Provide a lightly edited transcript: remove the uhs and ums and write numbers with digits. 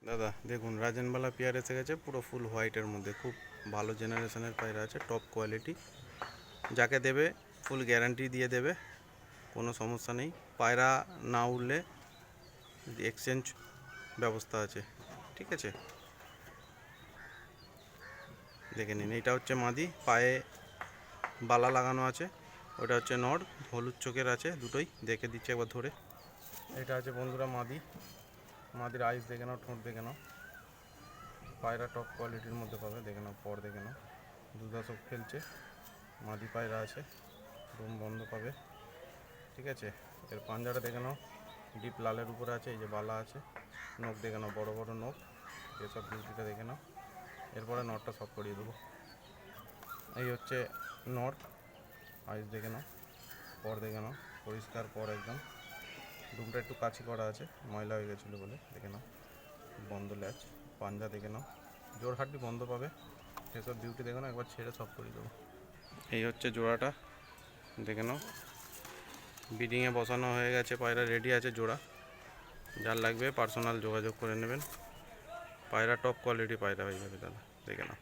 দাদা দেখুন রাজনবালা পেয়ার এসে গেছে, পুরো ফুল হোয়াইটের মধ্যে, খুব ভালো জেনারেশনের পায়রা আছে, টপ কোয়ালিটি। যাকে দেবে ফুল গ্যারান্টি দিয়ে দেবে, কোনো সমস্যা নেই। পায়রা না উঠলে এক্সচেঞ্জ ব্যবস্থা আছে, ঠিক আছে। দেখে নিন, এটা হচ্ছে মাদি, পায়ে বালা লাগানো আছে। ওটা হচ্ছে নর, হলুদ চোখের আছে দুটোই, দেখে দিচ্ছে একবার ধরে। এটা আছে বন্ধুরা মাদি। মাদির আইস দেখে নাও, ঠোঁট দেখে নাও। পায়রা টপ কোয়ালিটির মধ্যে পাবে, দেখে নাও, পর দেখে নাও, দুধা সব ফেলছে। মাদি পায়রা আছে, রুম বন্ধ পাবে, ঠিক আছে। এর পাঞ্জাটা দেখে নাও, ডিপ লালের উপরে আছে, এই যে বালা আছে। নখ দেখে নাও, বড় বড় নখ, এসব বিউটিটা দেখে নাও। এরপরে নটটা সব করিয়ে দেবো। এই হচ্ছে নট, আইস দেখে নাও, পর দেখে নাও, পরিষ্কার পর একদম। রুমটা একটু কাছি করা আছে, ময়লা হয়ে গেছিলো বলে, দেখে নাও, বন্ধ ল্যাচ। পাঞ্জা দেখে নাও, জোর হাড্ডি বন্ধ পাবে। এসব বিউটি দেখে নাও, একবার ছেড়ে সব করিয়ে দেবো। এই হচ্ছে জোড়াটা, দেখে নাও, ব্রিডিংয়ে বসানো হয়ে গেছে, পায়রা রেডি আছে জোড়া। যার লাগবে পার্সোনাল যোগাযোগ করে নেবেন। পায়রা টপ কোয়ালিটি পায়রা হয়ে যাবে দাদা, দেখে নাও।